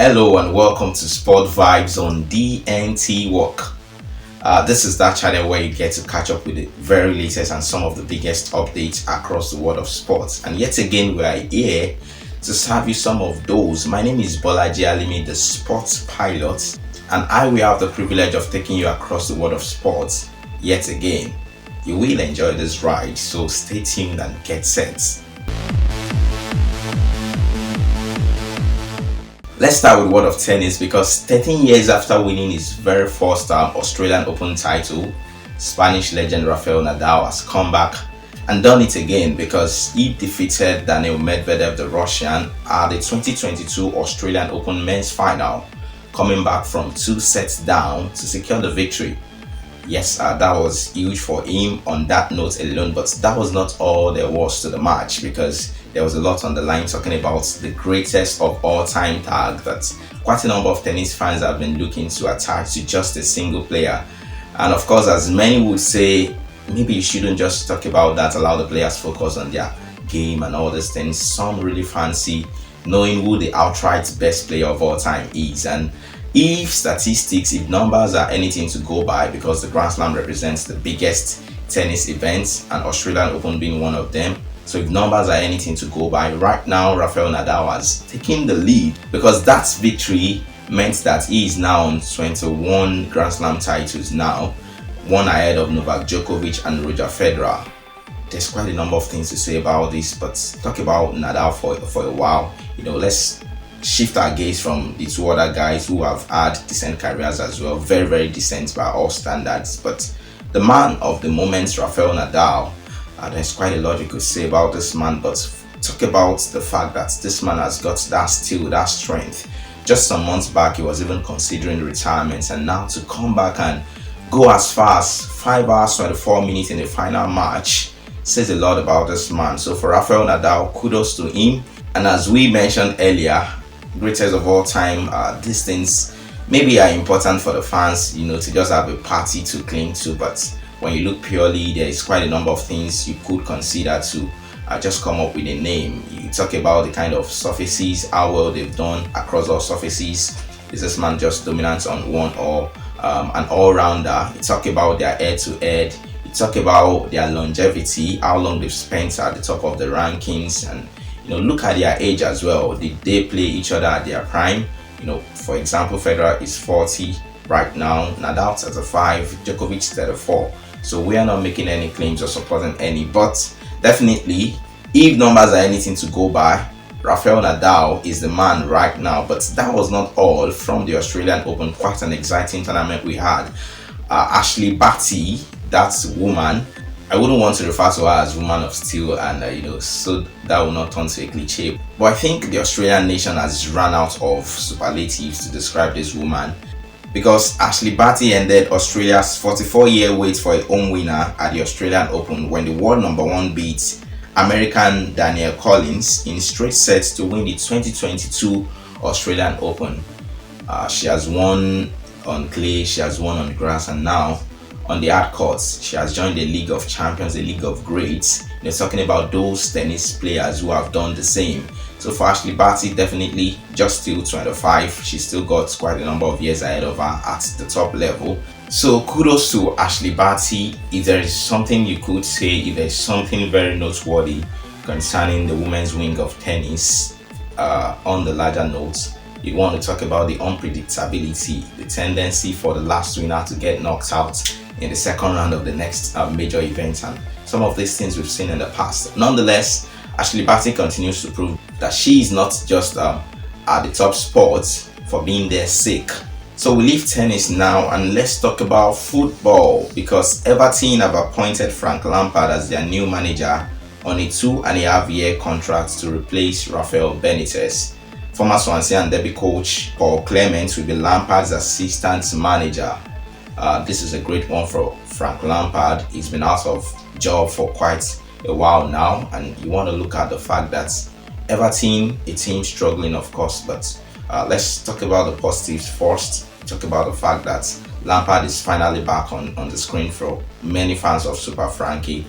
Hello and welcome to Sport Vibes on DNTWOK. This is that channel where you get to catch up with the very latest and some of the biggest updates across the world of sports. And yet again, we are here to serve you some of those. My name is Bolaji Alimi, the sports pilot, and I will have the privilege of taking you across the world of sports yet again. You will enjoy this ride, so stay tuned and get set. Let's start with world of tennis because 13 years after winning his very first Australian Open title, Spanish legend Rafael Nadal has come back and done it again because he defeated Daniil Medvedev, the Russian, at the 2022 Australian Open men's final, coming back from 2 sets down to secure the victory. Yes, that was huge for him on that note alone, but that was not all there was to the match because there was a lot on the line talking about the greatest of all time tag that quite a number of tennis fans have been looking to attach to just a single player. And of course, as many would say, maybe you shouldn't just talk about that, allow the players focus on their game and all these things. Some really fancy knowing who the outright best player of all time is. And if statistics, if numbers are anything to go by, because the Grand Slam represents the biggest tennis events and Australian Open being one of them, so if numbers are anything to go by, right now Rafael Nadal has taken the lead because that victory meant that he is now on 21 Grand Slam titles now, one ahead of Novak Djokovic and Roger Federer. There's quite a number of things to say about this, but talk about Nadal for a while. Let's shift our gaze from the two other guys who have had decent careers as well, very, very decent by all standards. But the man of the moment, Rafael Nadal, there's quite a lot you could say about this man, but talk about the fact that this man has got that steel, that strength. Just some months back, he was even considering retirement, and now to come back and go as far as 5 hours 24 minutes in the final match says a lot about this man. So for Rafael Nadal, kudos to him. And as we mentioned earlier, greatest of all time, these things maybe are important for the fans, to just have a party to cling to, but when you look purely, there is quite a number of things you could consider to just come up with a name. You talk about the kind of surfaces, how well they've done across all surfaces. Is this man just dominant on one or an all-rounder? You talk about their head-to-head. You talk about their longevity, how long they've spent at the top of the rankings, and look at their age as well. Did they play each other at their prime? For example, Federer is 40 right now, Nadal 35, Djokovic 34. So we are not making any claims or supporting any, but definitely, if numbers are anything to go by, Rafael Nadal is the man right now. But that was not all from the Australian Open. Quite an exciting tournament we had. Ashleigh Barty, that's woman. I wouldn't want to refer to her as woman of steel, and so that will not turn to a cliche. But I think the Australian nation has run out of superlatives to describe this woman, because Ashleigh Barty ended Australia's 44-year wait for a home winner at the Australian Open when the world number 1 beat American Danielle Collins in straight sets to win the 2022 Australian Open. She has won on clay, she has won on grass, and now on the hard courts. She has joined the League of Champions, the League of Greats. Talking about those tennis players who have done the same. So for Ashleigh Barty, definitely just still 25. She's still got quite a number of years ahead of her at the top level. So kudos to Ashleigh Barty. If there is something you could say, if there's something very noteworthy concerning the women's wing of tennis on the larger notes, you want to talk about the unpredictability, the tendency for the last winner to get knocked out in the second round of the next major event, and some of these things we've seen in the past. Nonetheless, Ashleigh Barty continues to prove that she is not just at the top spot for being their sake. So we leave tennis now and let's talk about football, because Everton have appointed Frank Lampard as their new manager on a 2.5-year contract to replace Rafael Benitez. Former Swansea and Derby coach Paul Clement will be Lampard's assistant manager. This is a great one for Frank Lampard. He's been out of job for quite a while now, and you want to look at the fact that Everton, a team struggling of course, but let's talk about the positives first. Talk about the fact that Lampard is finally back on the screen for many fans of Super Frankie,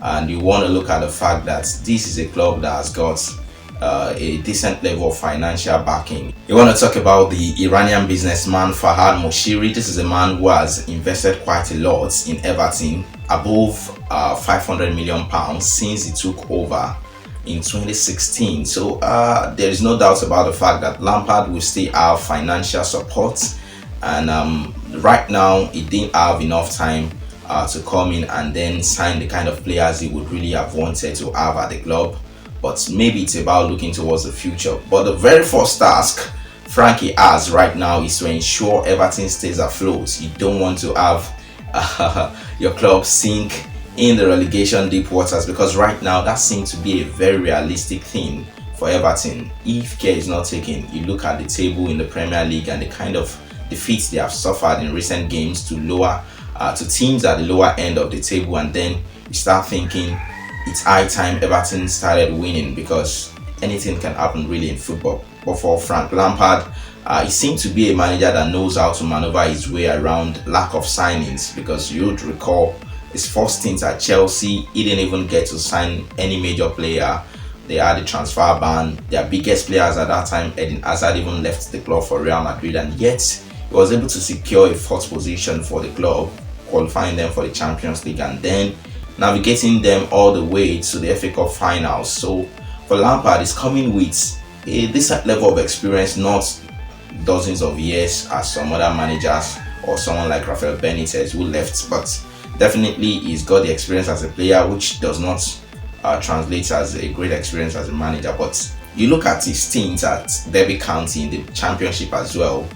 and you want to look at the fact that this is a club that has got a decent level of financial backing. You want to talk about the Iranian businessman Fahad Moshiri. This is a man who has invested quite a lot in Everton, above £500 million since he took over in 2016. So there is no doubt about the fact that Lampard will still have financial support, and right now he didn't have enough time to come in and then sign the kind of players he would really have wanted to have at the club. But maybe it's about looking towards the future. But the very first task Frankie has right now is to ensure Everton stays afloat. You don't want to have your club sink in the relegation deep waters, because right now that seems to be a very realistic thing for Everton. If care is not taken, you look at the table in the Premier League and the kind of defeats they have suffered in recent games to teams at the lower end of the table, and then you start thinking it's high time Everton started winning, because anything can happen really in football. But for Frank Lampard, he seems to be a manager that knows how to maneuver his way around lack of signings, because you'd recall his first stint at Chelsea, he didn't even get to sign any major player. They had a transfer ban. Their biggest players at that time, Eden Hazard, even left the club for Real Madrid, and yet he was able to secure a fourth position for the club, qualifying them for the Champions League, and then navigating them all the way to the FA Cup finals. So for Lampard, he's coming with a decent level of experience, not dozens of years as some other managers or someone like Rafael Benitez who left, but definitely he's got the experience as a player, which does not translate as a great experience as a manager. But you look at his stint at Derby County in the Championship as well,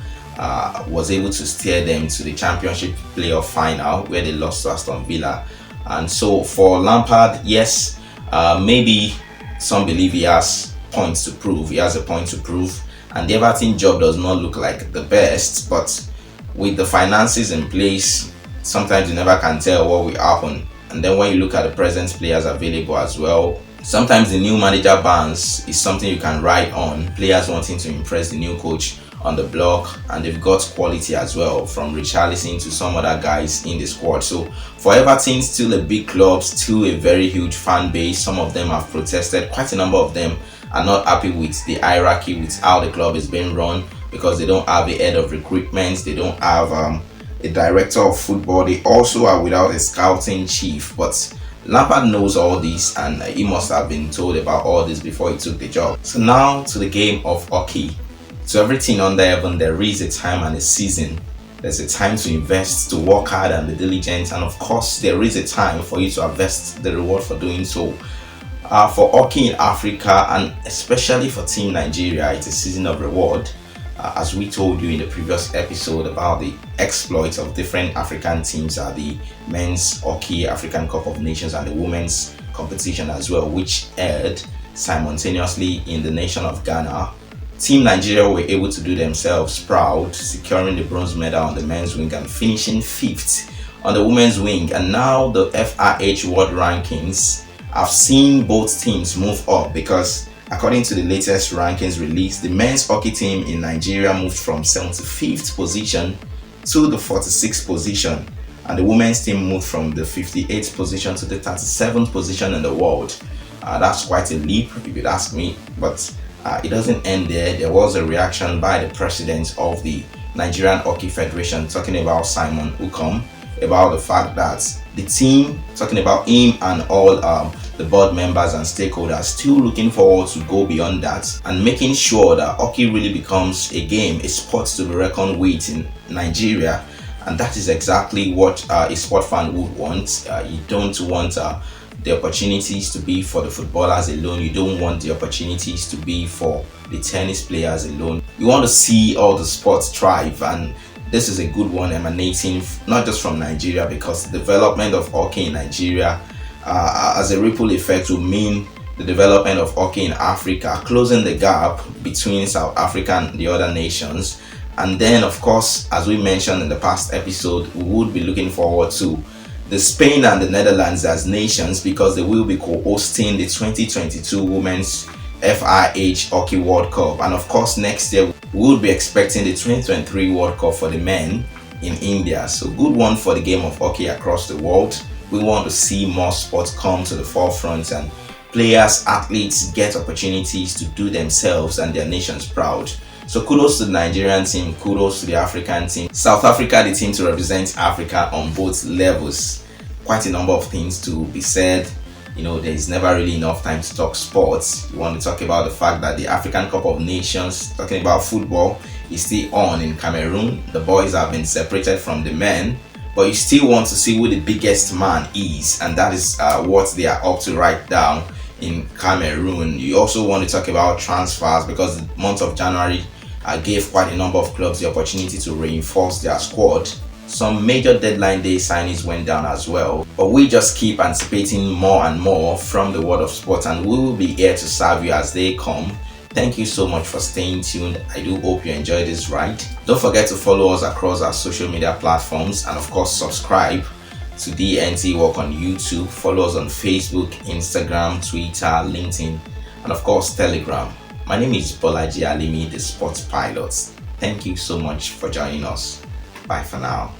was able to steer them to the Championship playoff final where they lost to Aston Villa. And so for Lampard, yes, maybe some believe he has points to prove. He has a point to prove, and the Everton job does not look like the best. But with the finances in place, sometimes you never can tell what will happen. And then when you look at the present players available as well, sometimes the new manager bans is something you can ride on. Players wanting to impress the new coach on the block, and they've got quality as well, from Richarlison to some other guys in the squad. So for Everton, still a big club, still a very huge fan base. Some of them have protested. Quite a number of them are not happy with the hierarchy, with how the club is being run, because they don't have a head of recruitment, they don't have a director of football, they also are without a scouting chief. But Lampard knows all this, and he must have been told about all this before he took the job. So now to the game of hockey. To everything under heaven, there is a time and a season. There's a time to invest, to work hard and be diligent, and of course there is a time for you to harvest the reward for doing so. For hockey in Africa, and especially for Team Nigeria, it's a season of reward. As we told you in the previous episode about the exploits of different African teams at the Men's Hockey African Cup of Nations and the Women's competition as well, which aired simultaneously in the nation of Ghana. Team Nigeria were able to do themselves proud, securing the bronze medal on the men's wing and finishing 5th on the women's wing. And now the FIH World Rankings have seen both teams move up, because according to the latest rankings released, the men's hockey team in Nigeria moved from 75th position to the 46th position, and the women's team moved from the 58th position to the 37th position in the world. That's quite a leap if you'd ask me, but it doesn't end there. There was a reaction by the president of the Nigerian Hockey Federation, talking about Simon Ukom, about the fact that the team, talking about him and all the board members and stakeholders, still looking forward to go beyond that and making sure that hockey really becomes a game, a sport to be reckoned with in Nigeria. And that is exactly what a sport fan would want. You don't want the opportunities to be for the footballers alone. You don't want the opportunities to be for the tennis players alone. You want to see all the sports thrive, and this is a good one emanating not just from Nigeria, because the development of hockey in Nigeria as a ripple effect will mean the development of hockey in Africa, closing the gap between South Africa and the other nations. And then, of course, as we mentioned in the past episode, we would be looking forward to the Spain and the Netherlands as nations, because they will be co-hosting the 2022 Women's FIH Hockey World Cup. And of course, next year we will be expecting the 2023 World Cup for the men in India. So good one for the game of hockey across the world. We want to see more sports come to the forefront and players, athletes get opportunities to do themselves and their nations proud. So kudos to the Nigerian team, kudos to the African team. South Africa, the team to represent Africa on both levels. Quite a number of things to be said. There's never really enough time to talk sports. You want to talk about the fact that the African Cup of Nations, talking about football, is still on in Cameroon. The boys have been separated from the men, but you still want to see who the biggest man is, and that is what they are up to right now in Cameroon. You also want to talk about transfers, because the month of January gave quite a number of clubs the opportunity to reinforce their squad. Some major deadline day signings went down as well, but we just keep anticipating more and more from the world of sports, and we will be here to serve you as they come. Thank you so much for staying tuned. I do hope you enjoyed this ride. Don't forget to follow us across our social media platforms, and of course subscribe to DNTWOK on YouTube. Follow us on Facebook, Instagram, Twitter, LinkedIn, and of course Telegram. My name is Bolaji Alimi, the Sports Pilot. Thank you so much for joining us. Bye for now.